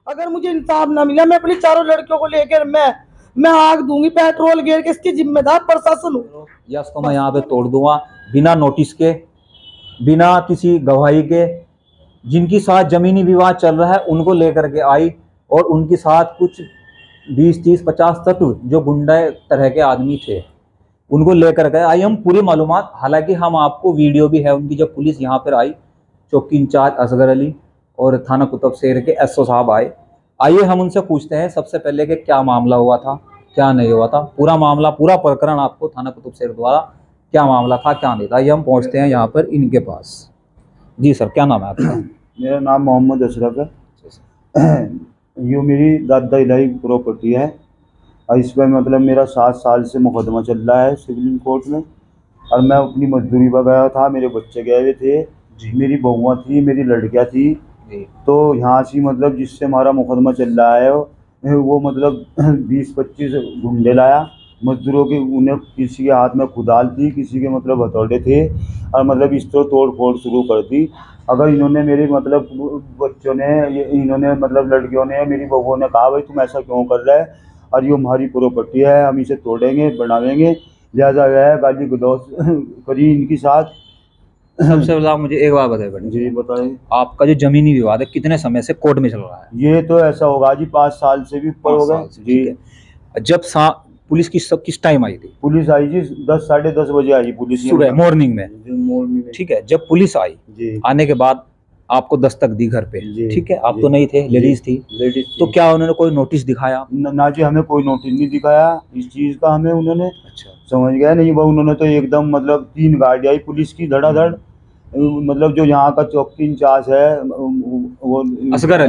अगर मुझे इंसाफ ना मिला, मैं अपनी चारों लड़कियों को लेकर मैं आग दूंगी, पेट्रोल गिर के। इसकी जिम्मेदार प्रशासन हो। या उसको मैं यहाँ पे तोड़ दूंगा बिना नोटिस के, बिना किसी गवाही के। जिनकी साथ जमीनी विवाद चल रहा है उनको लेकर के आई, और उनके साथ कुछ 20-30-50 तत्व जो गुंडा तरह के आदमी थे उनको लेकर के आई हम पूरी मालूमात। हालांकि हम आपको वीडियो भी है उनकी, जब पुलिस यहाँ पर आई, चौकी इंचार्ज असगर अली और थाना कुतुब शहर के एसओ साहब आए। आइए हम उनसे पूछते हैं सबसे पहले कि क्या मामला हुआ था, क्या नहीं हुआ था। पूरा मामला, पूरा प्रकरण आपको थाना कुतुब शहर द्वारा क्या मामला था, क्या नहीं था, ये हम पहुँचते हैं यहाँ पर इनके पास। जी सर, क्या नाम है आपका? मेरा नाम मोहम्मद अशरफ है। ये मेरी दादा इलाही प्रॉपर्टी है और इस पर मतलब मेरा 7 साल से मुकदमा चल रहा है सिविल कोर्ट में। और मैं अपनी मजदूरी पर गया था, मेरे बच्चे गए हुए थे, मेरी बहुआ थी, मेरी लड़कियाँ थी। तो यहाँ से मतलब जिससे हमारा मुकदमा चल रहा है वो मतलब 20-25 गुंडे लाया मजदूरों के। उन्हें किसी के हाथ में कुदाल थी, किसी के मतलब हथौड़े थे, और मतलब इस तरह तोड़ फोड़ शुरू कर दी। अगर इन्होंने मेरे मतलब बच्चों ने, इन्होंने मतलब लड़कियों ने, मेरी बहुओं ने कहा भाई तुम ऐसा क्यों कर रहा है, और ये हमारी प्रॉपर्टी है, हम इसे तोड़ेंगे बनावेंगे, लिहाजा वह गाली गलौज करी इनके साथ। सबसे पहले आप मुझे एक बात बताइए बेटा जी बताएं। आपका जो जमीनी विवाद है कितने समय से कोर्ट में चल रहा है? ये तो ऐसा होगा जी 5 साल से भी ऊपर हो गए जी। जब पुलिस किस टाइम आई थी? पुलिस आई जी 10-10:30 बजे आई पुलिस, सुबह मॉर्निंग में। ठीक है, जब पुलिस आई जी, आने के बाद आपको दस्तक दी घर पे, ठीक है, आप तो नहीं थे, लेडीज थी, तो क्या उन्होंने कोई नोटिस दिखाया? ना जी, हमें कोई नोटिस नहीं दिखाया इस चीज का हमें उन्होंने। अच्छा, समझ गया नहीं वो, उन्होंने तो एकदम मतलब 3 गाड़ी आई पुलिस की धड़ाधड़। मतलब जो यहाँ का चौकी इंचार्ज है वो असगर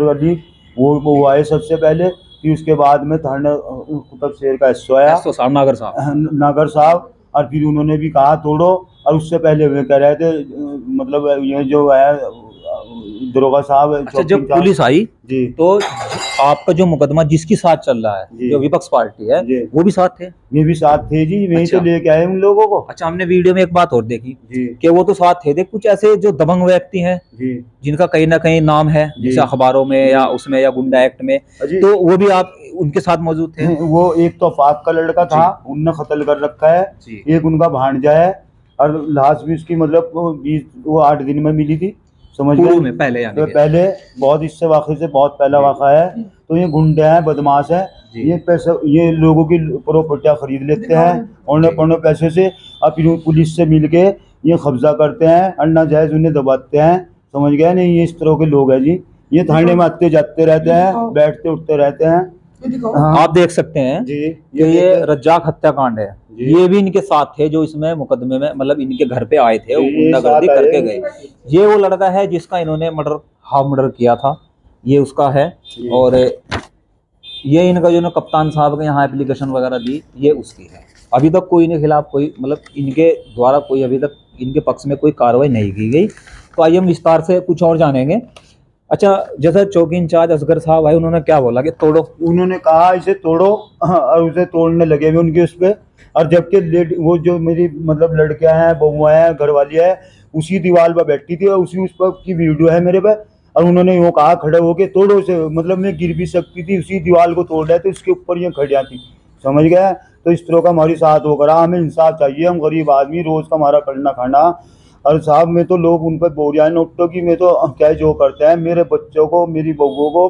अली, वो आए सबसे पहले। फिर उसके बाद में थाना कुतुब शहर का एसओ आया, नागर साहब। और फिर उन्होंने भी कहा तोड़ो, और उससे पहले वे कह रहे थे मतलब ये जो है दरोगा साहब। अच्छा, जब पुलिस आई जी तो आपका जो मुकदमा जिसके साथ चल रहा है, जो विपक्ष पार्टी है, वो भी साथ थे? ये भी साथ थे जी, वही अच्छा, तो लेके आए उन लोगों को। अच्छा, हमने वीडियो में एक बात और देखी जी कि वो तो साथ थे, कुछ ऐसे जो दबंग व्यक्ति हैं जी, जिनका कहीं ना कहीं नाम है जैसे अखबारों में या उसमें या गुंडा एक्ट में, तो वो भी आप उनके साथ मौजूद थे? वो एक तो फाक का लड़का था, उनने कत्ल कर रखा है, एक उनका भांजा है, और लाश भी उसकी मतलब वो 8 दिन में मिली थी। समझ गए? पहले बहुत इससे वाक़े से बहुत पहला वाक़ा है। तो ये गुंडे हैं, बदमाश है, ये पैसे, ये लोगों की प्रॉपर्टियाँ खरीद लेते हैं औने पौने पैसे से, और फिर पुलिस से मिल के ये कब्जा करते हैं और नाजायज़ उन्हें दबाते हैं। समझ गए नहीं? ये इस तरह के लोग हैं जी। ये थाने में आते जाते रहते हैं, बैठते उठते रहते हैं। आप देख सकते हैं जी, ये रज्जाक हत्याकांड है, ये भी इनके साथ थे जो इसमें मुकदमे में मतलब इनके घर पे आए थे, गुंडागर्दी करके गए। ये वो लड़का है जिसका इन्होंने मर्डर किया था, ये उसका है। और ये इनका जो कप्तान साहब के यहाँ एप्लीकेशन वगैरह दी, ये उसकी है। अभी तक कोई इनके खिलाफ कोई मतलब इनके द्वारा कोई अभी तक इनके पक्ष में कोई कार्रवाई नहीं की गई। तो आइए हम विस्तार से कुछ और जानेंगे। अच्छा, जैसा चौकी इंचार्ज असगर साहब भाई, उन्होंने क्या बोला कि तोड़ो? उन्होंने कहा इसे तोड़ो, और उसे तोड़ने लगे हुए उनके उस पर। और जबकि वो जो मेरी मतलब लड़कियां हैं, बहुआ हैं, घरवाली है, उसी दीवार पर बैठी थी और उसी उस पर की वीडियो है मेरे पे। और उन्होंने यूँ कहा खड़े होके तोड़ो उसे, मतलब मैं गिर भी सकती थी, उसी दीवार को तोड़ रहे थे, उसके ऊपर ये खड़िया थी। समझ गया? तो इस तरह का हमारी साथ होकर हमें इंसाफ चाहिए। हम गरीब आदमी, रोज़ का हमारा करना खाना। और साहब में तो लोग उन पर बोरिया नोटों की में तो क्या जो करते हैं, मेरे बच्चों को, मेरी बहुओं को,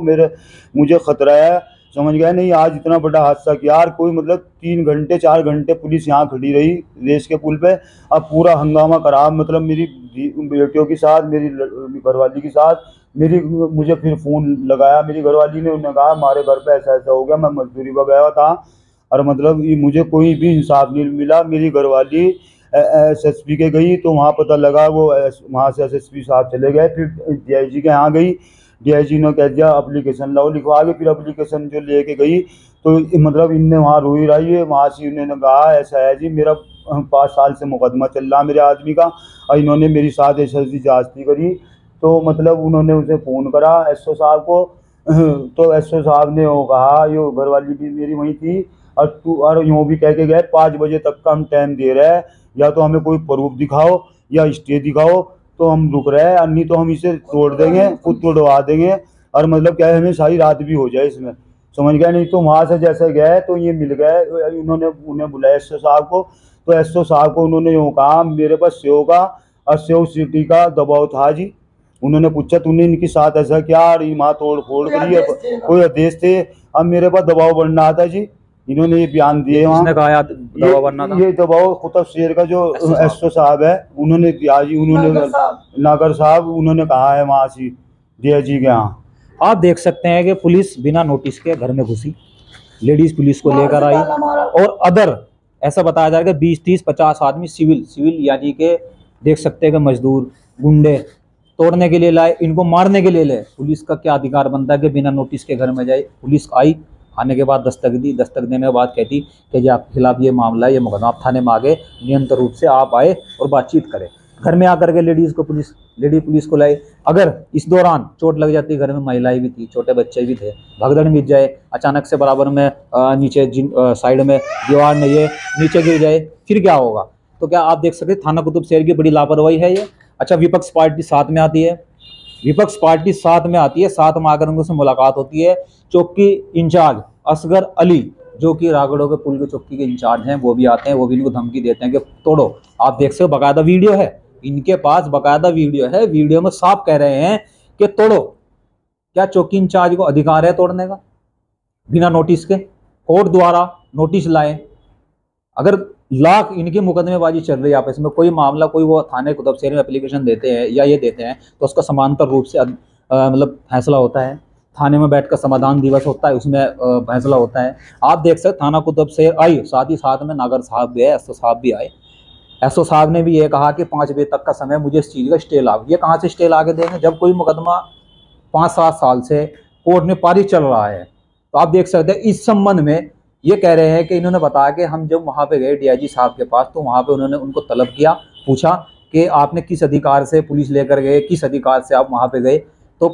मुझे खतरा है। समझ गए नहीं? आज इतना बड़ा हादसा किया, यार कोई मतलब 3 घंटे 4 घंटे पुलिस यहाँ खड़ी रही रेस के पुल पे, अब पूरा हंगामा करा, मतलब मेरी बेटियों के साथ, मेरी घरवाली के साथ। मुझे फिर फ़ोन लगाया मेरी घरवाली ने, उन्होंने कहा हमारे घर पे ऐसा ऐसा हो गया, मैं मजदूरी पर गया था, और मतलब मुझे कोई भी इंसाफ नहीं मिला। मेरी घरवाली SSP के गई तो वहाँ पता लगा, वो वहाँ से SSP साहब चले गए, फिर DIG के यहाँ गई, DIG ने कह दिया एप्लीकेशन लाओ लिखवा के। फिर एप्लीकेशन जो लेके गई तो मतलब इनने वहाँ रोई रही है, वहाँ से इन्होंने कहा ऐसा है जी, मेरा 5 साल से मुकदमा चल रहा मेरे आदमी का, और इन्होंने मेरी साथ SSP जाँच नहीं करी। तो मतलब उन्होंने उसे फ़ोन करा SO साहब को, तो SO साहब ने वो कहा, ये घरवाली भी मेरी वहीं थी, और यूँ भी कह के गए 5 बजे तक का हम टाइम दे रहे हैं, या तो हमें कोई प्रूफ दिखाओ या स्टे दिखाओ तो हम रुक रहे हैं, नहीं तो हम इसे तोड़ देंगे, खुद तोड़वा देंगे। और मतलब क्या है हमें सारी रात भी हो जाए इसमें, समझ गया। नहीं तो वहाँ से जैसे गए तो ये मिल गए, उन्होंने उन्हें बुलाया एसओ साहब को, तो एसओ साहब को उन्होंने यूँ कहा मेरे पास सेव का और सेव सिटी का दबाव था जी। उन्होंने पूछा तूने इनके साथ ऐसा क्या, माँ तोड़ फोड़ करी, कोई आदेश थे, अब मेरे पास दबाव बढ़ना था जी। इन्होंने ये बयान दिए वहाँ, दबाव बनना था, ये दबाव कुतुब शहर का जो एसओ साहब है उन्होंने दिया जी, उन्होंने नागर साहब उन्होंने कहा है वहाँ से डीआईजी के यहाँ। आप देख सकते हैं कि पुलिस बिना नोटिस के घर में घुसी, लेडीज पुलिस को लेकर आई, और अदर ऐसा बताया जा रहा है कि 20, 30, 50 आदमी सिविल यानी के देख सकते हैं कि मजदूर गुंडे तोड़ने के लिए लाए, इनको मारने के लिए लाए। पुलिस का क्या अधिकार बनता है कि बिना नोटिस के घर में जाए? पुलिस आई, आने के बाद दस्तक दी, दस्तक देने के बाद कहती कि जी आपके खिलाफ ये मामला है, ये मुकदमा, आप थाने में आ गए, नियंत्रण रूप से आप आए और बातचीत करें। घर में आकर के लेडी पुलिस को लाए। अगर इस दौरान चोट लग जाती, घर में महिलाएं भी थी, छोटे बच्चे भी थे, भगदड़ मिट जाए, अचानक से बराबर में नीचे साइड में दीवार में ये नीचे गिर जाए, फिर क्या होगा? तो क्या आप देख सकते थाना कुतुब शहर की बड़ी लापरवाही है ये। अच्छा, विपक्ष पार्टी साथ में आती है, साथ में आकर उनसे मुलाकात होती है। चौकी इंचार्ज असगर अली जो कि रागड़ों के पुल के चौकी के इंचार्ज हैं, वो भी आते हैं, वो भी इनको धमकी देते हैं कि तोड़ो। आप देख सकते हो, बाकायदा वीडियो है इनके पास, बाकायदा वीडियो है। वीडियो में साफ कह रहे हैं कि तोड़ो। क्या चौकी इंचार्ज को अधिकार है तोड़ने का बिना नोटिस के? कोर्ट द्वारा नोटिस लाए। अगर लाख इनकी मुकदमेबाजी चल रही है आपस में, कोई मामला कोई वो थाने कुतुब शहर में एप्लीकेशन देते हैं या ये देते हैं तो उसका समांतर रूप से मतलब फैसला होता है, थाने में बैठकर समाधान दिवस होता है, उसमें फैसला होता है। आप देख सकते थाना कुतुब शहर आई, साथ ही साथ में नागर साहब भी है, एसओ साहब भी आए। एसओ साहब ने भी ये कहा कि 5 बजे तक का समय, मुझे इस चीज़ का स्टे ला। ये कहाँ से स्टे ला के देंगे जब कोई मुकदमा 5-7 साल से कोर्ट में पारित चल रहा है? तो आप देख सकते हैं इस संबंध में ये कह रहे हैं कि इन्होंने बताया कि हम जब वहाँ पे गए डीआईजी साहब के पास, तो वहाँ पे उन्होंने उनको तलब किया, पूछा कि आपने किस अधिकार से पुलिस लेकर गए, किस अधिकार से आप वहाँ पे गए? तो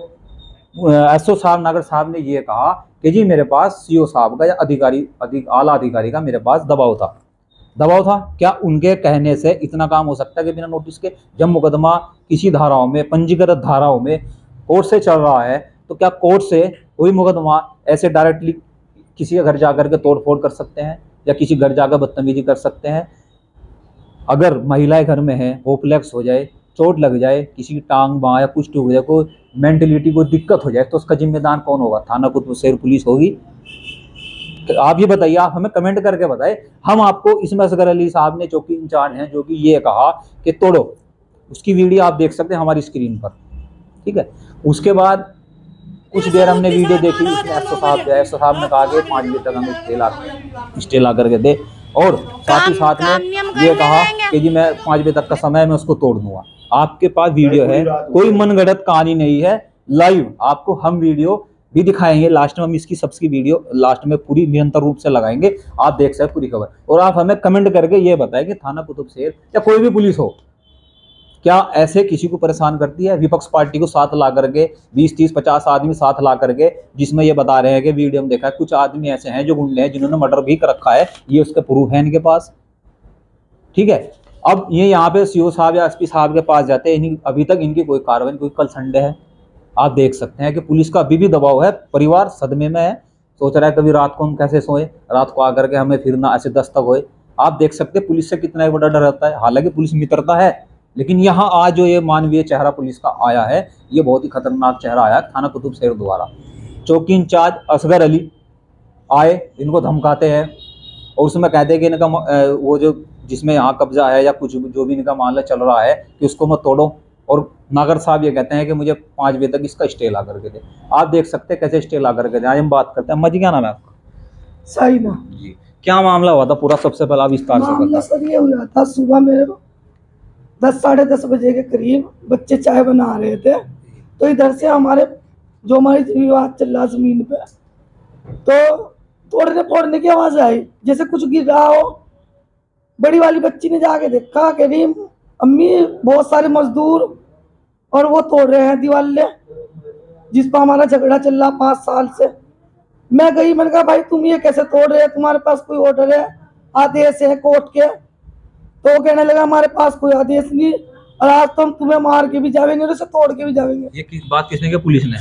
एसओ साहब नागर साहब ने ये कहा कि जी मेरे पास सीओ साहब का या आला अधिकारी का मेरे पास दबाव था। क्या उनके कहने से इतना काम हो सकता है कि बिना नोटिस के? जब मुकदमा किसी धाराओं में, पंजीकृत धाराओं में कोर्ट से चल रहा है, तो क्या कोर्ट से कोई मुकदमा ऐसे डायरेक्टली किसी के घर जाकर के तोड़फोड़ कर सकते हैं या किसी घर जाकर बदतमीजी कर सकते हैं? अगर महिलाएं घर में हैं, होपलेस हो जाए, चोट लग जाए, किसी की टांग बाँ या कुछ टूट जाए, कोई मेंटलिटी को दिक्कत हो जाए, तो उसका जिम्मेदार कौन होगा? थाना कुतुब शहर पुलिस होगी। तो आप ये बताइए, आप हमें कमेंट करके बताएं। हम आपको इसमें असगर अली साहब ने चौकी इंचार्ज हैं जो कि ये कहा कि तोड़ो, उसकी वीडियो आप देख सकते हैं हमारी स्क्रीन पर, ठीक है। उसके बाद कुछ देर हमने वीडियो देखी, उसमें एसओ साहब ने कहा कि 5 बजे तक हमें स्टे ला करके दे, और साथ ही साथ में ये कहा कि जी मैं 5 बजे तक का समय मैं उसको तोड़ दूंगा। आपके पास वीडियो है, कोई मनगढ़ंत कहानी नहीं है, लाइव आपको हम वीडियो भी दिखाएंगे। लास्ट में हम इसकी सबकी वीडियो लास्ट में पूरी निरंतर रूप से लगाएंगे, आप देख सकते पूरी खबर। और आप हमें कमेंट करके ये बताएं कि थाना कुतुब शहर या कोई भी पुलिस हो, क्या ऐसे किसी को परेशान करती है? विपक्ष पार्टी को साथ ला करके 20, 30, 50 आदमी साथ ला करके, जिसमें ये बता रहे हैं कि वीडियो में देखा है कुछ आदमी ऐसे हैं जो गुंडे हैं जिन्होंने मर्डर भी कर रखा है, ये उसके प्रूफ है इनके पास, ठीक है। अब ये यहाँ पे सीओ साहब या एसपी साहब के पास जाते हैं, अभी तक इनकी कोई कार्रवाई, क्योंकि कल संडे है। आप देख सकते हैं कि पुलिस का अभी भी दबाव है, परिवार सदमे में है, सोच रहा है कभी रात को हम कैसे सोए, रात को आकर के हमें फिर ना ऐसे दस्तक होए। आप देख सकते हैं पुलिस से कितना बड़ा डर रहता है, हालांकि पुलिस मित्रता है, लेकिन यहाँ आज जो ये मानवीय चेहरा पुलिस का आया है, ये बहुत ही खतरनाक चेहरा आया थाना कुतुब शहर द्वारा। चौकी इंचार्ज असगर अली आए, इनको धमकाते हैं और उसमें कहते हैं कि इनका वो जो जिसमें यहाँ कब्जा है या कुछ जो भी इनका मामला चल रहा है कि उसको मत तोड़ो। और नागर साहब ये कहते हैं कि मुझे 5 बजे तक इसका स्टे ला करके दे। आप देख सकते हैं कैसे स्टे ला करके दे। आज हम बात करते हैं। अम्मा जी क्या नाम है आपका? साइना जी। क्या मामला हुआ था पूरा, सबसे पहले आप विस्तार से बताइए। सर ये हुआ था सुबह मेरे को 10, साढ़े 10 बजे के करीब बच्चे चाय बना रहे थे, तो इधर से हमारे विवाद चल रहा जमीन पे, तो तोड़ने फोड़ने की आवाज आई, जैसे कुछ गिर रहा हो। बड़ी वाली बच्ची ने जाके देखा कि नहीं अम्मी बहुत सारे मजदूर और वो तोड़ रहे हैं दीवार जिस पर हमारा झगड़ा चल रहा 5 साल से। मैं गई, मैंने कहा भाई तुम ये कैसे तोड़ रहे हैं, तुम्हारे पास कोई ऑर्डर है, आदेश है कोर्ट के? तो वो कहने लगा हमारे पास कोई आदेश नहीं, और आज तो हम तुम्हें मार के भी जाएंगे और इसे तोड़ के भी जाएंगे। ये बात किसने की? पुलिस ने?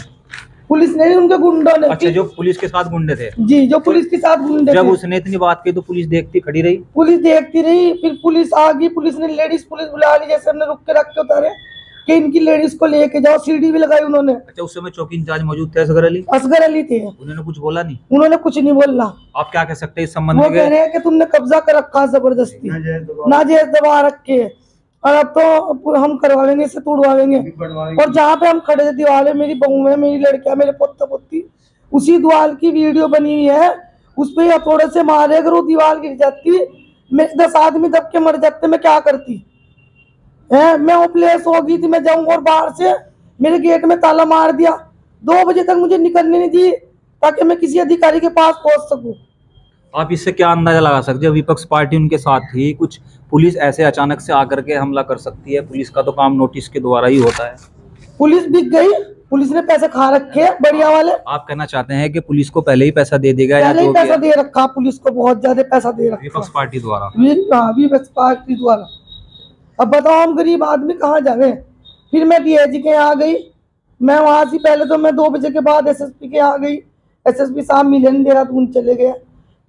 पुलिस ने, उनके गुंडों ने। अच्छा, जो पुलिस के साथ गुंडे थे? जी, जो पुलिस के साथ गुंडे जब थे। उसने इतनी बात की तो पुलिस देखती खड़ी रही? पुलिस देखती रही, फिर पुलिस आ गई, पुलिस ने लेडीज पुलिस बुला ली, जैसे हमने रुक के रख के उतारे कि इनकी लेडीज को लेके जाओ, सीढ़ी भी लगाई उन्होंने। अच्छा, उस समय चौकी इंचार्ज मौजूद थे असगर अली? असगर अली थे। उन्होंने कुछ बोला नहीं? उन्होंने कुछ नहीं बोला। आप क्या कह सकते हैं इस संबंध वो में? कह रहे हैं कि तुमने कब्जा कर रखा जबरदस्ती, नाजायज दबा रखे, और अब तो हम करवाएंगे, इसे तोड़वाएंगे। और जहाँ पे हम खड़े थे दीवार, मेरी बहू है, मेरी लड़कियां, मेरे पोता पोती, उसी दीवार की वीडियो बनी हुई है, उस पर हथौड़े से मारे, अगर वो दीवार गिर जाती, मेरे 10 आदमी दब के मर जाते, मैं क्या करती है? मैं ओपलेस हो गई थी, मैं जाऊंगा, और बाहर से मेरे गेट में ताला मार दिया, 2 बजे तक मुझे निकलने नहीं दी, ताकि मैं किसी अधिकारी के पास पहुंच सकूं। आप इससे क्या अंदाजा लगा सकते हैं? विपक्ष पार्टी उनके साथ थी, कुछ पुलिस ऐसे अचानक से आकर के हमला कर सकती है? पुलिस का तो काम नोटिस के द्वारा ही होता है। पुलिस बिक गई, पुलिस ने पैसे खा रखे हैं बढ़िया वाले। आप कहना चाहते हैं कि पुलिस को पहले ही पैसा दे देगा? पहले ही पैसा दे रखा, पुलिस को बहुत ज्यादा पैसा दे रखा विपक्ष पार्टी द्वारा? विपक्ष पार्टी द्वारा। अब बताओ हम गरीब आदमी कहाँ जावे? फिर मैं डीआईजी के यहाँ गई, मैं वहां से पहले तो मैं 2 बजे के बाद एसएसपी के यहाँ गई, एसएसपी साहब मिलन देहरादून चले गए।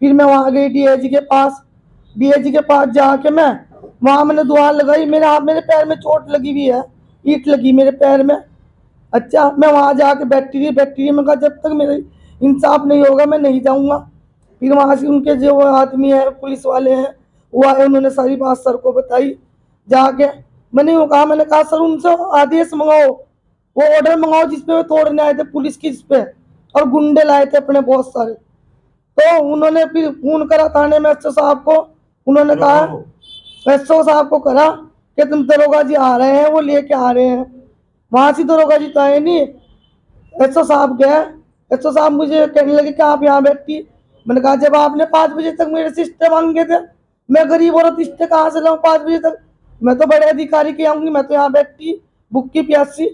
फिर मैं वहां गई डीआईजी के पास, डीआईजी के पास जाके मैं वहां मैंने दुआ लगाई, मेरे पैर में चोट लगी हुई है, ईंट लगी मेरे पैर में। अच्छा, मैं वहां जाके बैठी रही, मैं कहा जब तक मेरे इंसाफ नहीं होगा मैं नहीं जाऊंगा। फिर वहां से उनके जो आदमी है, पुलिस वाले हैं, वो आए, उन्होंने सारी बात सर को बताई। जाके मैंने कहा सर उनसे आदेश मंगाओ, वो ऑर्डर मंगाओ जिसपे वो तोड़ने आए थे पुलिस की, इस पे, और गुंडे लाए थे अपने बहुत सारे। तो उन्होंने फिर फोन करा थाने में एसओ साहब को, उन्होंने कहा एसओ साहब को करा कि तुम दरोगा जी आ रहे हैं, वो लेके आ रहे हैं। वहां से दरोगा जी तो आए नहीं, एसओ साहब गए, एसओ साहब मुझे कहने लगे कि आप यहाँ बैठी। मैंने कहा जब आपने 5 बजे तक मेरे सिस्टे मांगे थे, मैं गरीब औरत रिश्ते कहाँ से लाऊं 5 बजे तक? मैं तो बड़े अधिकारी के आऊंगी, मैं तो यहाँ बैठी भूखी प्यासी।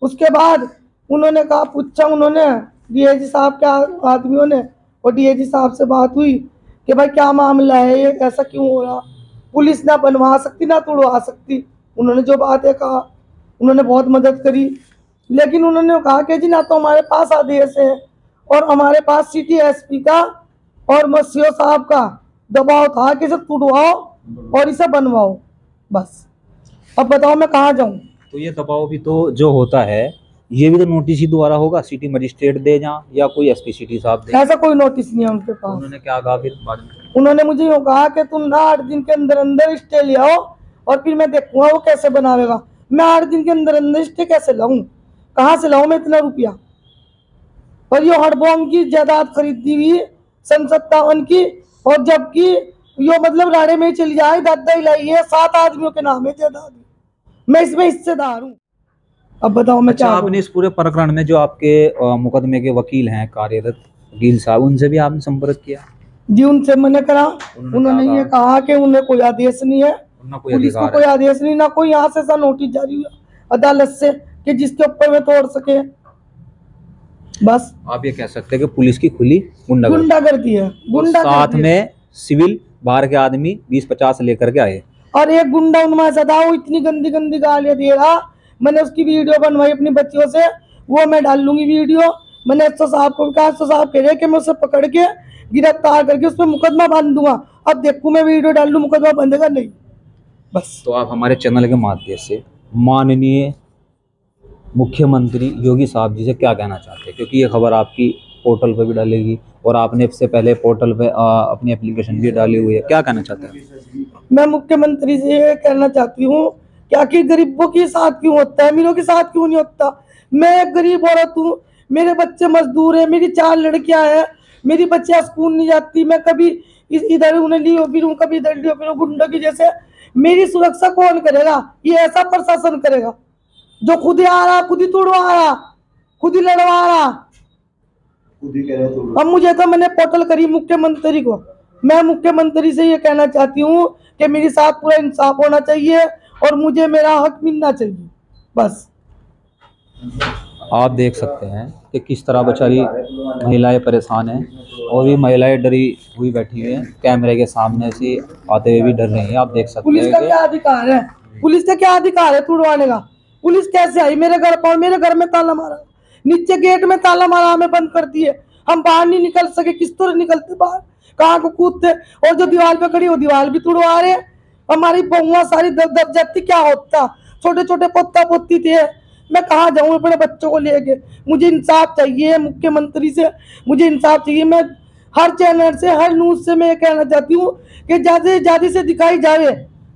उसके बाद उन्होंने कहा, पूछा उन्होंने डीआईजी साहब के आदमियों ने, और डीआईजी साहब से बात हुई कि भाई क्या मामला है, ये ऐसा क्यों हो रहा? पुलिस ना बनवा सकती ना तोड़वा सकती। उन्होंने जो बातें कहा, उन्होंने बहुत मदद करी, लेकिन उन्होंने कहा कि जी ना तो हमारे पास आदेश है और हमारे पास सिटी एसपी का और मसीहो साहब का दबाव था कि इसे तोड़वाओ और इसे बनवाओ, बस। अब बताओ मैं कहाँ जाऊँ? तो ये दबाव भी तो जो होता है, ये भी तो नोटिस ही द्वारा होगा, सिटी मजिस्ट्रेट दे जहाँ, या कोई एसपी सिटी साहब दे? ऐसा कोई नोटिस नहीं है उनके पास। उन्होंने क्या कहा फिर बाद में? उन्होंने मुझे यूँ कहा कि तुम ना 8 दिन के अंदर अंदर स्टे ले आओ और फिर मैं देखूंगा वो कैसे बनावेगा। मैं 8 दिन के अंदर अंदर स्टे कैसे लाऊं? कहाँ से लाऊं मैं इतना रुपया? और ये हड़बोंग की जायदाद खरीदी हुई सन 57 की, और जबकि यो मतलब राड़े में ही चली जाए, दादा लाई है, 7 आदमियों के नाम है जायदाद, मैं इसमें हिस्सेदार हूँ। अब बताओ मैं अच्छा, क्या आपने इस पूरे प्रकरण में जो आपके मुकदमे के वकील हैं कार्यरत वकील साहब, उनसे भी आपने संपर्क किया? जी, उनसे मैंने करा। उन्होंने ये कहा कि उन्हें कोई आदेश नहीं है, पुलिस को कोई आदेश नहीं, ना कोई यहाँ से ऐसा नोटिस जारी हुआ अदालत से कि जिसके ऊपर में तोड़ सके। बस आप ये कह सकते हैं कि पुलिस की खुली गुंडागर्दी है, साथ में सिविल बाहर के आदमी 20-50 लेकर के आए, और एक गुंडा उनमें से था, वो इतनी गंदी गंदी गालियां दे रहा। मैंने उसकी वीडियो बनवाई अपनी बच्चियों से, वो मैं डाल लूंगी वीडियो। मैंने एसओ साहब को कहा, एसओ साहब कह रहे कि मैं उसे पकड़ के गिरफ्तार करके उस पर मुकदमा बांध दूंगा। अब देखूं मैं वीडियो डाल लूं, मुकदमा बंधेगा नहीं, बस। तो आप हमारे चैनल के माध्यम से माननीय मुख्यमंत्री योगी साहब जी से क्या कहना चाहते हैं? क्योंकि ये खबर आपकी पोर्टल पर भी डालेगी और आपने इससे पहले पोर्टल पे अपनी एप्लीकेशन भी डाली हुई है, क्या कहना चाहते हैं? मैं मुख्यमंत्री से ये कहना चाहती हूँ कि आखिर गरीबों के साथ क्यों होता है, अमीरों के साथ क्यों नहीं होता? मैं एक गरीब औरत हूँ, मेरे बच्चे मजदूर हैं, मेरी 4 लड़कियां हैं, मेरी बच्चियां स्कूल नहीं जाती, मैं कभी इधर उन्हें लियो फिरूं, कभी इधर लियो फिरूं गुंडों की जैसे। मेरी सुरक्षा कौन करेगा? ये ऐसा प्रशासन करेगा जो खुद ही आ रहा, खुद ही तोड़वा रहा, खुद ही लड़वा रहा। अब मुझे तो मैंने पोर्टल करी मुख्यमंत्री को, मैं मुख्यमंत्री से ये कहना चाहती हूँ कि मेरे साथ पूरा इंसाफ होना चाहिए और मुझे मेरा हक मिलना चाहिए, बस। आप देख सकते हैं कि किस तरह बेचारी महिलाएं परेशान हैं, और भी महिलाएं डरी हुई बैठी हुई हैं, कैमरे के सामने से आते हुए भी डर रही हैं। आप देख सकते हैं पुलिस का क्या अधिकार है? पुलिस का क्या अधिकार है तोड़वाने का? पुलिस कैसे आई मेरे घर पर? मेरे घर में ताला मारा, नीचे गेट में ताला मारा, हमें बंद कर दिए, हम बाहर नहीं निकल सके। किस तरह निकलते बाहर, कहाँ को कूदते। और जो दीवार पे खड़ी वो दीवार भी तुड़वा रहे। हमारी बहुआ सारी दब जाती, क्या होता। छोटे छोटे पोता पोती थे, मैं कहाँ जाऊँ अपने बच्चों को लेके। मुझे इंसाफ चाहिए मुख्यमंत्री से, मुझे इंसाफ चाहिए। मैं हर चैनल से, हर न्यूज से मैं ये कहना चाहती हूँ कि ज्यादा से दिखाई जावे,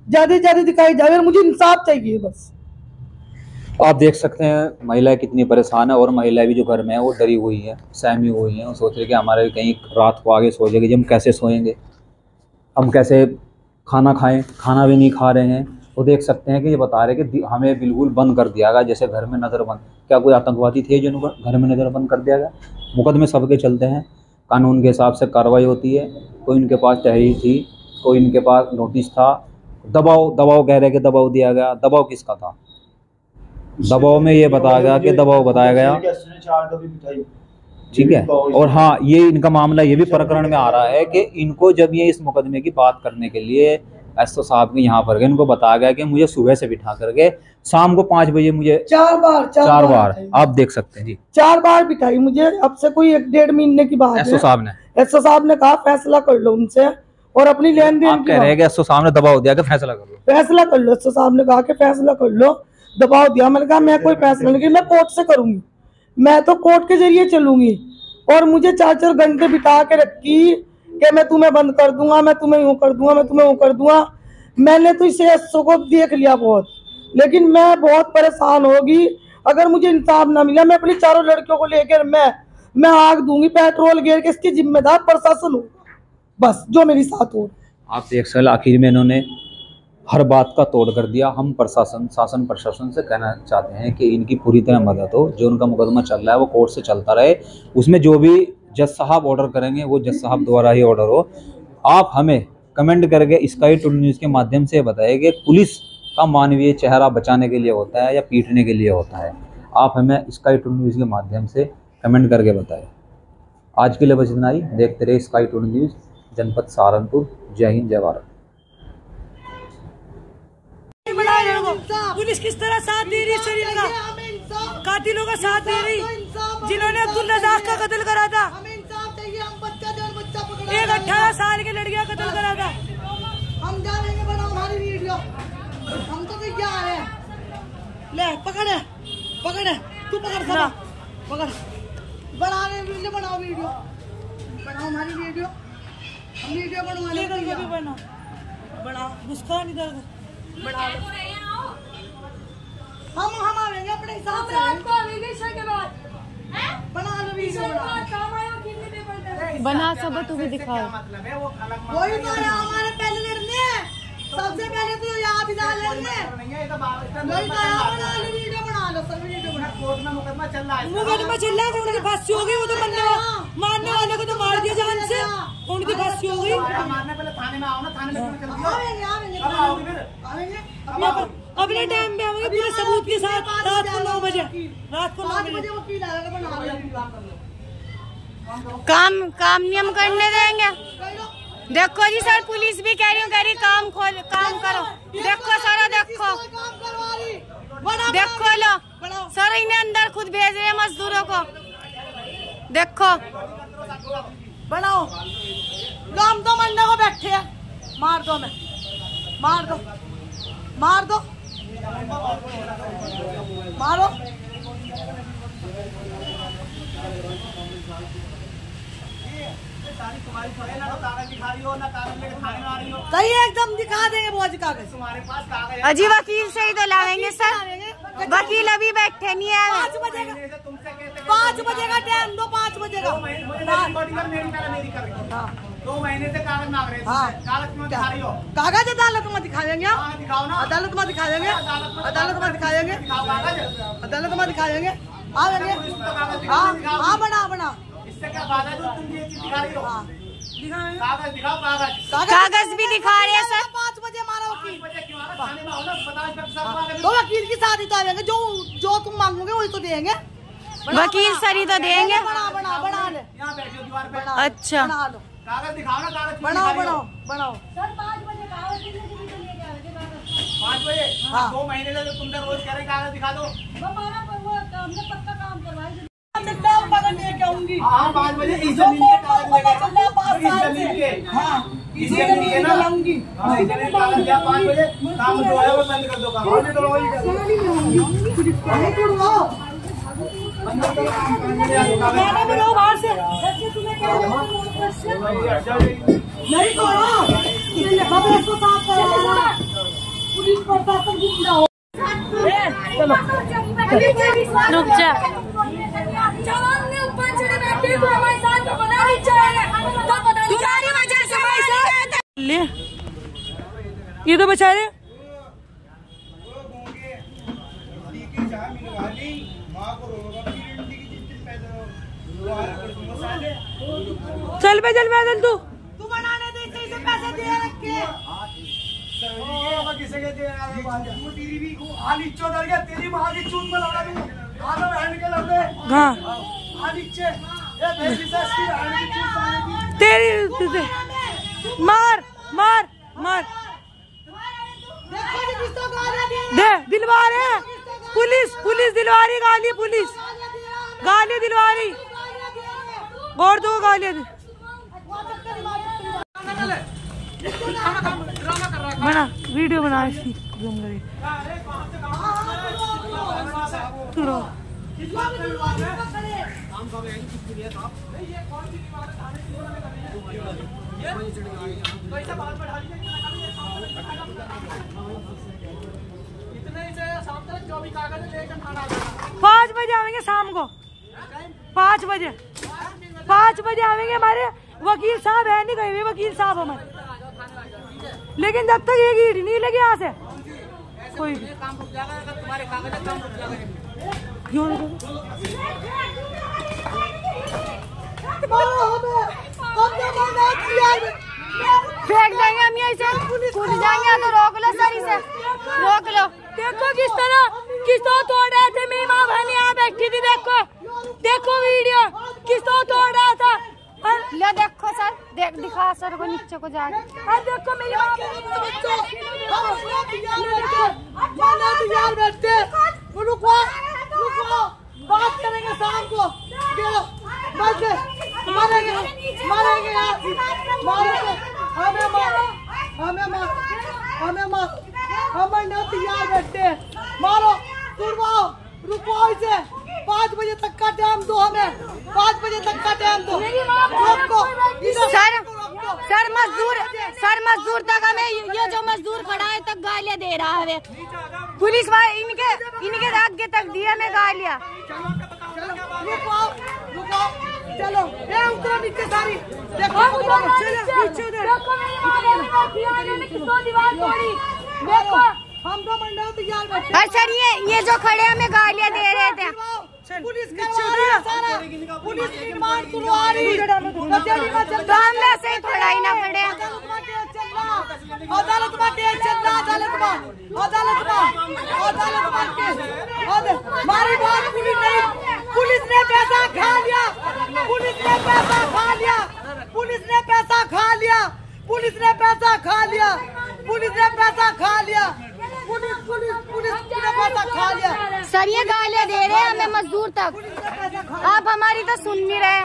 ज्यादा दिखाई जावे, मुझे इंसाफ चाहिए बस। आप देख सकते हैं महिलाएं कितनी परेशान है, और महिलाएं भी जो घर में है वो डरी हुई है, सहमी हुई है। वो सोच रही कि हमारे कहीं रात को आगे सो जाएगी, हम कैसे सोएंगे, हम कैसे खाना खाएं, खाना भी नहीं खा रहे हैं। वो देख सकते हैं कि ये बता रहे कि हमें बिल्कुल बंद कर दिया गया, जैसे घर में नज़रबंद। क्या कोई आतंकवादी थे जिनको घर में नज़रबंद कर दिया गया? मुकदमे सबके चलते हैं, कानून के हिसाब से कार्रवाई होती है। कोई इनके पास तहरीर थी, कोई इनके पास नोटिस था, दबाव कह रहे कि दबाव दिया गया। दबाव किसका था? दबाव में ये बताया गया कि दबाव बताया गया, ठीक है। और हाँ, ये इनका मामला ये भी प्रकरण में आ रहा है कि इनको जब ये इस मुकदमे की बात करने के लिए एसओ साहब के यहाँ पर गए, इनको बताया गया कि मुझे सुबह से बिठा करके शाम को 5 बजे मुझे चार बार आप देख सकते हैं जी, 4 बार बिठाई मुझे। अब से कोई 1-1.5 महीने की बात है। एसओ साहब ने कहा फैसला कर लो उनसे, और अपनी लेन देन कह रहे हैं कि एसओ साहब ने दबाव दिया कि फैसला कर लो, फैसला कर लो। एसओ साहब ने कहा कि फैसला कर लो, दबाव दिया। मैंने कहा मैं कोई फैसला नहीं, मैं कोर्ट से करूंगी, मैं तो कोर्ट के जरिए चलूंगी। और मुझे 4-4 घंटे बिठा के रखी कि मैं तुम्हें बंद कर दूंगा, मैं तुम्हें यूं कर दूंगा, मैं तुम्हें वो कर दूंगा। मैंने तो इसे एसओ को देख लिया बहुत, लेकिन मैं बहुत परेशान होगी अगर मुझे इंसाफ ना मिला। मैं अपनी 4 लड़कियों को लेकर मैं आग दूंगी, पेट्रोल गिर के। इसकी जिम्मेदार प्रशासन होगा बस, जो मेरी साथ हो। आप देख सकते, आखिर में इन्होंने हर बात का तोड़ कर दिया। हम शासन प्रशासन से कहना चाहते हैं कि इनकी पूरी तरह मदद हो, जो उनका मुकदमा चल रहा है वो कोर्ट से चलता रहे, उसमें जो भी जज साहब ऑर्डर करेंगे वो जज साहब द्वारा ही ऑर्डर हो। आप हमें कमेंट करके स्काई टुडे न्यूज़ के माध्यम से बताइए कि पुलिस का मानवीय चेहरा बचाने के लिए होता है या पीटने के लिए होता है। आप हमें स्काई टुडे न्यूज़ के माध्यम से कमेंट करके बताएं। आज के लिए बस इतना ही। देखते रहे स्काई टुडे न्यूज़, जनपद सहारनपुर। जय हिंद, जय भारत। पुलिस किस तरह साथ दे रही शरीर का, कातिलों का साथ दे रही, जिन्होंने अब्दुल रज़ाक का कत्ल करा था। 18 साल के लड़कियां कत्ल करा था। हम जानेंगे, बनाओ हमारी वीडियो, हम तो तैयार है। ले पकड़ तू पकड़ सब, पकड़ बनाने वीडियो, बनाओ वीडियो, बनाओ हमारी वीडियो, हम वीडियो बनवाने के बना मुस्कान इधर बना लो। हम आवेंगे अपने हिसाब से, बना लो वीडियो, बना सब तू भी दिखाओ। वही तो है हमारे पहले लड़ने, सबसे पहले तो यहाँ भी डाल लेंगे। वही तो है, बना लो वीडियो, बना लो सब वीडियो, बना। कोर्ट में मुकदमा चल रहा है, उनकी फांसी हो गई। वो तो मारने वाले को तो मार दिया जान से, उनकी फांसी हो गई। मारने पहले थाने में आओ ना, थाने में चल दिया। अपने टाइम पे आएंगे पूरे सबूत के साथ। रात को 9 बजे, रात को 9 बजे वकील आएगा, बना लो। काम नियम करने देंगे। देखो जी सर, पुलिस भी कह रही काम करो। देखो सर, देखो लो सर, इन्हें अंदर खुद भेज रहे हैं मजदूरों को। देखो बनाओ, हम तो मरने को बैठे हैं। मार दो, मैं मार दो, मारो। सही एकदम दिखा देंगे बहुत कागज तुम्हारे पास। कागज अजी वकील से ही तो लाएंगे सर, वकील अभी बैठे नहीं है। 5 बजे का टाइम दो, 5 बजे का। 2 महीने से कागज मांग रहे हैं। कागज क्यों दिखा रही हो? कागज अदालत में दिखा देंगे, दिखाओ ना। अदालत में दिखा देंगे, अदालत में दिखा देंगे, अदालत में दिखा देंगे। हाँ बना इससे क्या फायदा जो तुम ये चीज दिखा रही हो? कागज दिखाओ, कागज भी दिखा रहे हैं सर। 5 बजे हमारा वकील, 5 बजे क्यों आ रहा? थाने में आओ ना, तो वकील की साथ ही तो आएंगे। जो तुम मांगोगे वही तो देंगे। वकील सर ही तो देंगे। बना ले, यहाँ बैठो दीवार पे। अच्छा बना लो, कागज दिखाओ ना, कागज बनाओ। सर 5 बजे कागज कितने बजे तो लेके आओगे कागज? 5 बजे। हाँ। 2 महीने से तुम रोज कह रहे कागज दिखा दो। वो हमारा हमने पक्का काम करवाया। जाऊंगी। हाँ 5 बजे इस जमीन के कागज लेके इस जमीन के हाँ इस जमीन के ना लाऊंगी। हाँ इस जमीन के कागज क्या 5 बजे काम जो है वो बंद कर दो काम। मैंने बुलाओ बाहर से नहीं तोड़ा इसको साफ करो पुलिस प्रशासन की हो। रुक जा। जवान ने ऊपर चढ़े बैठे तो हमारे साथ तो बना नहीं चाहिए तो पता नहीं तुम्हारी वजह से पैसे ले ये तो बेचारे चल पैदल तू बनाने दे से पैसे दे रखे किसे के दे तेरी भी हाली चौधर गया तेरी मां की चूत में लगा दूं आलो बहन के लगे हां हाली चे ये भेजी सस्ती बहन की चूत मारेगी तेरी मार मार मार देखो जी किसको गाली दे दिलवा रहे पुलिस दिलवा रही गाली दिलवा रही और दो गाली बना वीडियो बना इसकी जूम करे चलो 5 बजे आवेंगे शाम को 5 बजे आवेंगे हमारे वकील साहब है नहीं गए हुए वकील साहब हमारे लेकिन जब तक ये ईट नहीं लगी यहाँ से कोई काम रुक जाएगा अगर तुम्हारे कागज काम रुक जाएगा फेंक देंगे हम यहीं से कूद जाएंगे तो रोक लो सही से रोक लो। देखो किस तो तोड़ रहे थे मेरी माँ बहन यहाँ बैठी थी देखो वीडियो किस तो तोड़ रहा था लो देखो सर दिखा सर को नीचे को जाके देखो मेरी माँ बात करेंगे शाम को मारेंगे हमें तैयार बैठते मारो तुड़वाओ रुको इसे 5 बजे तक का टाइम दो हमें 5 बजे तक का टाइम दो सर मजदूर तक हमें ये जो मजदूर खड़ा है तक गालियाँ दे रहा है पुलिस वाले इनके आगे तक दिया में गालियाँ। रुको चलो ये उतरो नीचे सारी देखो देखो हम तो मंडल तैयार बैठे सर ये जो खड़े हमें गालियाँ दे रहे थे पुलिस पुलिस की मार कुलवारी तो हम वैसे ही थोड़ा ही ना खड़े अदालत में केस चल रहा हमारी बात पुलिस ने पैसा खा लिया पुलिस ने पैसा खा लिया सर ये गालियाँ दे रहे हैं हमें मजदूर तक आप हमारी तो सुन नहीं रहे।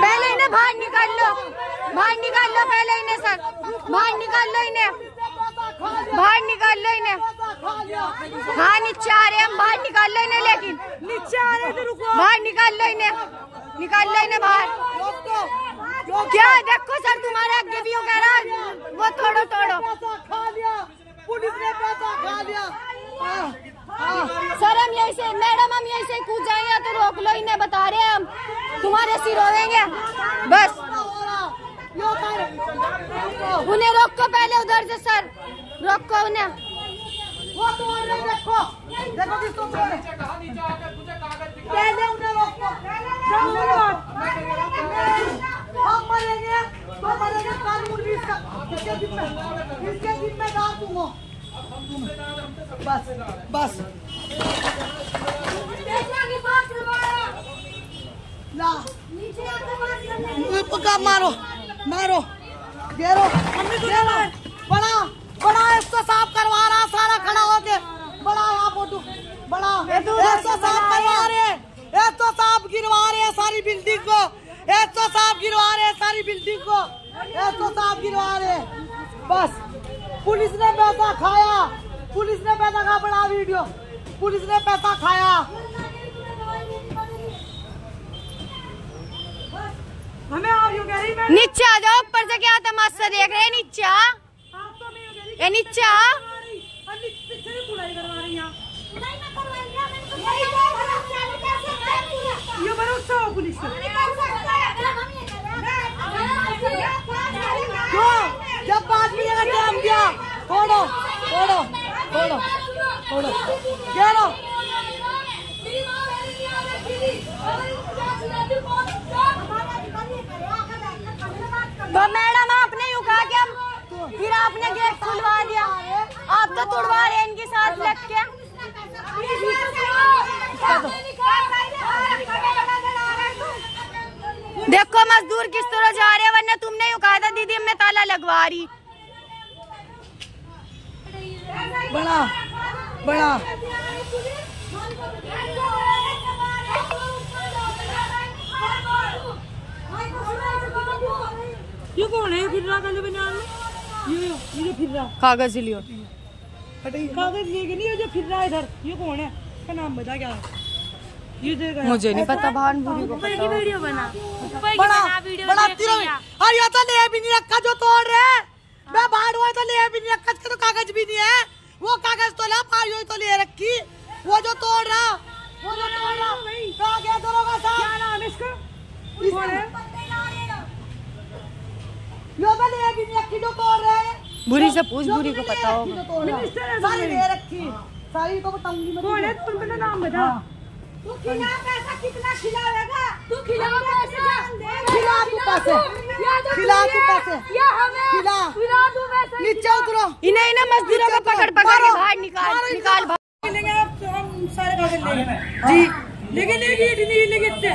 पहले इन्हें बाहर निकाल लो पहले इन्हें सर बाहर निकाल लो इन्हें हाँ नीचे आ रहे हैं हम बाहर निकाल लो इन्हें लेकिन नीचे आ रहे थे रुको बाहर निकाल लो इन्हें बाहर। क्या देखो सर तुम्हारे आगे भी कह रहा है वो तोड़ो पुलिस ने पैसा खा लिया सर हम यहीं से मैडम हम यहीं से कूद जाएंगे तो रोक लो इन्हें बता रहे हैं हम तुम्हारे सिर होंगे बस उन्हें रोको पहले उधर से सर रोको उन्हें वो देखो किसको पहले उन्हें रोको हम मरेंगे कानून भी इसके जिम्मेदार तुम हो बस ला पक्का मारो घेरो बड़ा इसको साफ करवा रहा सारा खड़ा होके बड़ा यहाँ फोटो बड़ा 100 साहब करवा रहे, 100 साहब गिरवा रहे हैं सारी बिल्डिंग को, 100 साहब गिरवा रहे हैं सारी बिल्डिंग को, 100 साहब गिरवा रहे हैं। बस पुलिस ने पैसा खाया, पुलिस ने पैसा खा, बड़ा वीडियो, पुलिस ने पैसा खाया। हमें आप यूं कह रही मैं नीचे आ जाओ, ऊपर से क्या तमाशा देख रहे हैं? नीचे आ, ये नीचे आ। पीछे भी बुराई करवा रही हैं ये भरोसा हो पुलिस पे। क्यों? जब 5 बजे का टाइम दिया, छोड़ो छोड़ो छोड़ो छोड़ो, कह लो तो मैडम आपने यूं कहा कि हम, फिर आपने गेट खुलवा दिया, आप तो तोड़वा रहे हैं इनके साथ लग के। देखो मजदूर किस तरह जा रहे हैं, वरना तुमने यूं कहा था दीदी मैं ताला लगवा रही। बड़ा बड़ा ये कौन है? फिर रहा काले बनियान में, ये फिर रहा कागज लियो, कागज लेके नहीं, ये जो फिर रहा इधर, ये कौन है? क्या नाम बता? क्या है ये? देखा मुझे नहीं पता, भानपुरी को ऊपर की वीडियो बना, ऊपर की बड़ा बना वीडियो बड़ा देख तीनों लिया। और ये तो ले भी नहीं रखा जो तोड़ रहे, मैं बाहर हुआ तो ले भी नहीं रखा, इसका तो कागज भी नहीं है, वो कागज तो ला पाई तो ले रखी, वो जो तोड़ रहा, वो जो तोड़ रहा कहा गया दरोगा साहब? क्या नाम है इसका? कौन है? यो तो ले भी नहीं रखी जो तोड़ रहे हैं, बुरी से पूछ, बुरी को पता होगा। मिनिस्टर है सारी ले रखी, सारी तो बताऊंगी मैं। कौन है? तुम अपना नाम बता। तू खिला पैसा कितना खिलावेगा? तू खिला पैसा, खिला तू पैसे, खिला तू पैसे, खिला नीचे उतरो, इन्हें इन्हें मजदूरों को पकड़ पकड़ के बाहर निकाल निकाल। लेंगे आप, हम सारे कागज लेंगे जी, लेकिन एक ईट नहीं लेंगे इतने।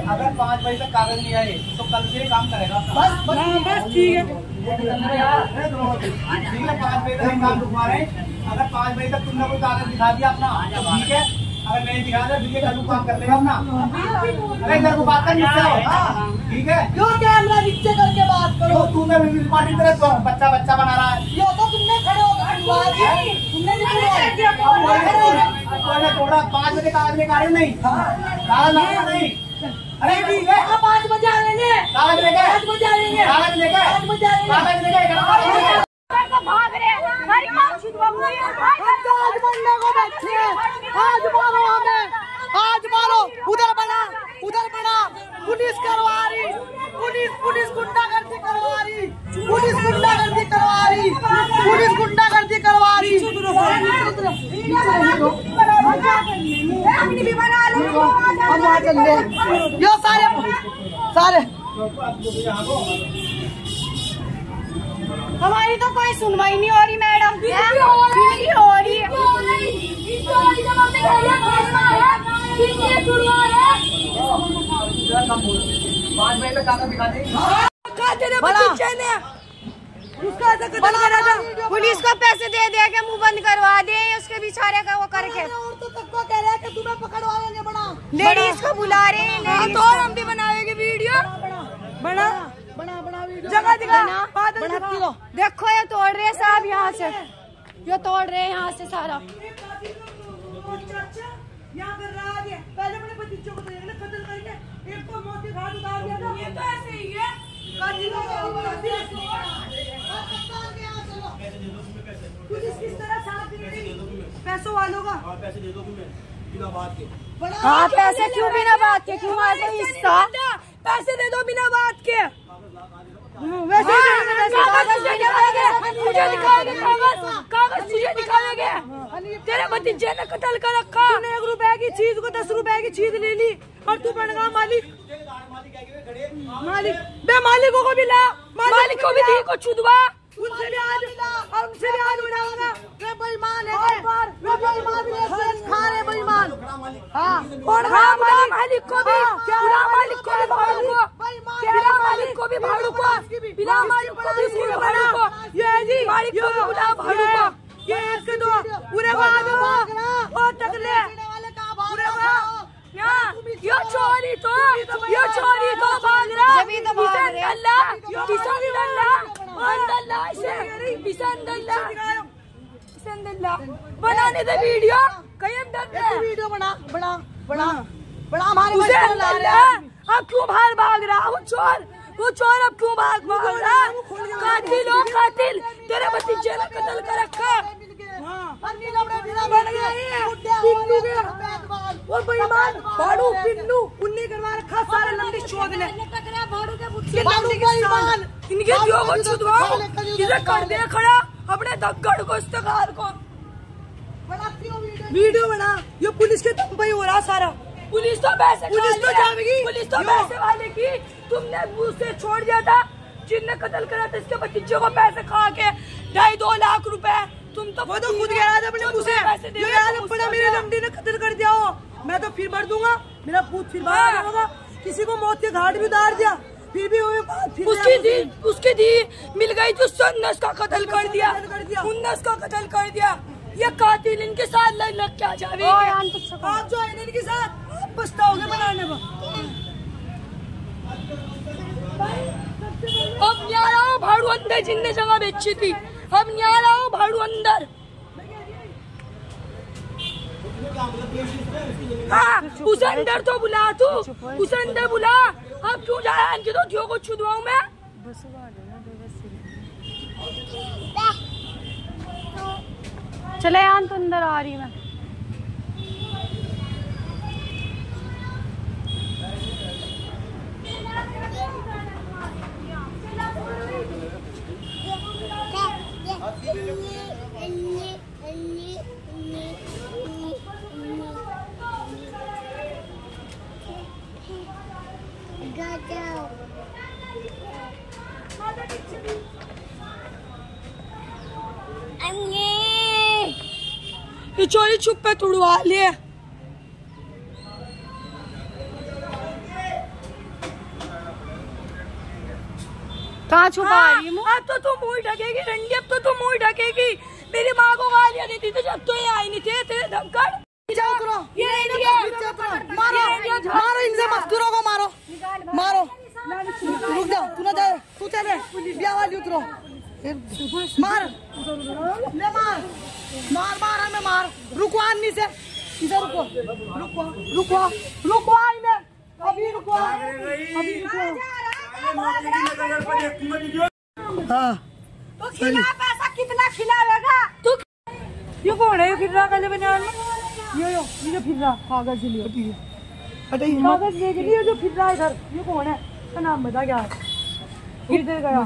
अगर 5 बजे तक कागज नहीं आए तो कल से काम करेगा। बस ठीक है, 5 बजे तक काम रुकवा रहे हैं। अगर 5 बजे तक तुमने कोई कागज दिखा दिया अपना तो ठीक है, अगर नहीं दिखा दिया फिर ये कल काम कर लेगा अपना। अरे इधर को बात कर, ठीक है? क्यों कैमरा नीचे करके बात करो? तूने पार्टी तरह बच्चा बच्चा बना रहा है, यो तो तुमने खड़े हो गए, तुमने थोड़ा 5 बजे कागज लेकर आ रहे नहीं, कागज नहीं। अरे 5 बजे आ रहे हैं, कागज लेके, 5 बजे आ रहे हैं, कागज लेके, 5 बजे आ रहे हैं, कागज लेके भाग रहे हैं, हमारी माँ छुट गई है। आज मरने को बैठे हैं, आज मारो हमें, आज मारो। उधर बना पुलिस करवा रही, पुलिस गुंडागर्दी करवा रही, पुलिस गुंडागर्दी करवा रही, पुलिस गुंडागर्दी करवा रही। यो सारे हमारी तो कोई सुनवाई नहीं हो रही मैडम, नहीं हो रही। पुलिस को पैसे दे दे के मुंह बंद करवा दे, उसके बेचारे का वो करके। औरतों तक को कह रहे हैं कि तुम्हें पकड़वाएंगे। बड़ा लेडीज को बुला रहे हैं, तो हम भी बनाएंगे वीडियो, बना बड़ा वीडियो जगह दिखा, दिखा। देखो ये तोड़ रहे हैं साहब, यहाँ से ये तोड़ रहे हैं, यहाँ से सारा। यहाँ कर रहा है, पहले अपने बच्चों को कत्ल करके एक को मौत के घाट उतार दिया था। ये तो ऐसे ही है, पुलिस किस तरह साथ दे रही पैसों वालों का। पैसे दे दो बिना बात के। हाँ पैसे क्यों बिना बात के, क्यों आ गए हिस्सा? पैसे दे दो बिना बात के। वैसे कागज तुझे दिखाएंगे, तेरे भतीजे ने कत्ल कर रखा, तूने 1 रुपए की चीज को 10 रुपए की चीज ले ली और तू बन गया मालिक। मालिक बे मालिकों को भी ला, मालिक को भी दी को छुदवा, उनसे भी आज उड़ाऊंगा। वे बेईमान है, वे बेईमान खा रहे बेईमान। हाँ, और गुलाम मालिक को भी, गुलाम मालिक को भी भाड़ू को, गुलाम मालिक को भी भाड़ू को, गुलाम मालिक को भी भाड़ू को, ये जी मालिक को भी गुलाम भाड़ू को, ये एक दो पूरे वो टकले यो चोरी तो भाग रहा, बनाने दे वीडियो, कहीं वीडियो बना हमारे अब क्यों बाहर भाग रहा? वो चोर अब क्यों भाग रहा? कातिल हो कातिल, तेरे भतीजे ने कत्ल कर रखा। वो बेईमान भाड़ू पिन्नू उन्नी करवा रखा सारे लंबी चौध ने इनके दियो को छुदवाओ, इसे कर दे खड़ा अपने दक्कड़ को इस्तेगार को। वीडियो बना, ये पुलिस के दम पे ही हो रहा सारा। पुलिस तो जाएगी, पुलिस तो पैसे वाले की तुमने उसे छोड़ दिया था, जिनने कत्ल करा था इसके भतीजे को पैसे खा के 2.5 लाख रुपए। तुम तो वो तो खुद कह रहा था अपने मुँह से मेरे लमडी ने कत्ल कर दिया हो, मैं तो फिर भर दूंगा, मेरा पूत फिर बाहर होगा। किसी को मौत के घाट भी उतार दिया, फिर भी उसकी दी मिल गई तो 19 का कत्ल कर दिया, 19 का कत्ल कर दिया। ये कातिल इनके साथ लग क्या जावे, आप जो है इनके साथ पछताओगे बनाने को। अब न्यारा हो भाड़ू अंदर, जिनने जगह बेची थी, अब न्यारा हो भाड़ू अंदर। हाँ, उसे अंदर तो बुला, तू उसे अंदर बुला। अब क्यों जा रहा है? इनकी तो जियो को छुदवाऊं मैं। चले यार, तो अंदर आ रही मैं। ये चोरी छुप पे तुड़वा लिए। कहाँ छुपा रही है? अब तो तू मुँह ढकेगी रंडी, अब तो तू मुँह ढकेगी। मेरी माँ को गालियाँ देती थी जब तो ये आई नहीं थे, तेरे धमकड़। मारो इनसे मजदूरों को मारो। रुक जाओ, तू ना जाए, तू चले ब्याह वाली उतरो। मार हमें मार। रुको अन्नी से, इधर रुको इन्हें, अभी रुको। हाँ, तो खिला पैसा कितना खिलावेगा तू? ये कौन है? ये फिर रहा कल बनियान में, ये फिर रहा कागज लियो, कागज लेके लिए जो फिर रहा है इधर। ये कौन है? का नाम बता क्या है? फिर दे गया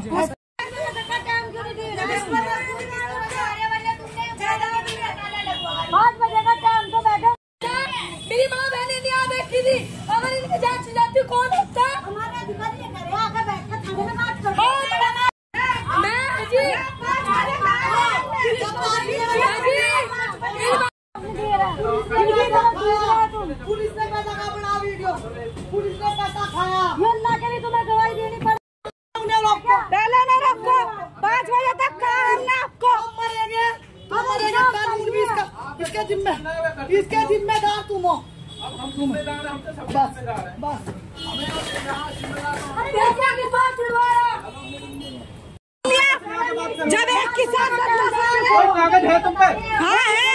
5 बजे का टाइम तो बैठे। मेरी माँ बहने नहीं आ बैठी थी, अगर इनकी जांच जाती कौन होता? हमारे अधिकारी घर आकर बैठा थाने में बात कर। मैं जी पुलिस ने पैसा का बना वीडियो, पुलिस ने पैसा खाया। अल्लाह के लिए तुम्हें गवाही देनी पड़ेगी। पहले ना रखो, 5 बजे तक कहा हमने आपको। मरेंगे कानून भी इसके जिम्मेदार तुम हो। बस जब एक किसान कागज है तुम पे? हाँ है,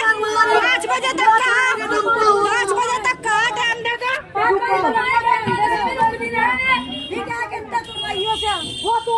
5 बजे तक कहा, 5 बजे तक कहा टाइम देगा। वो तो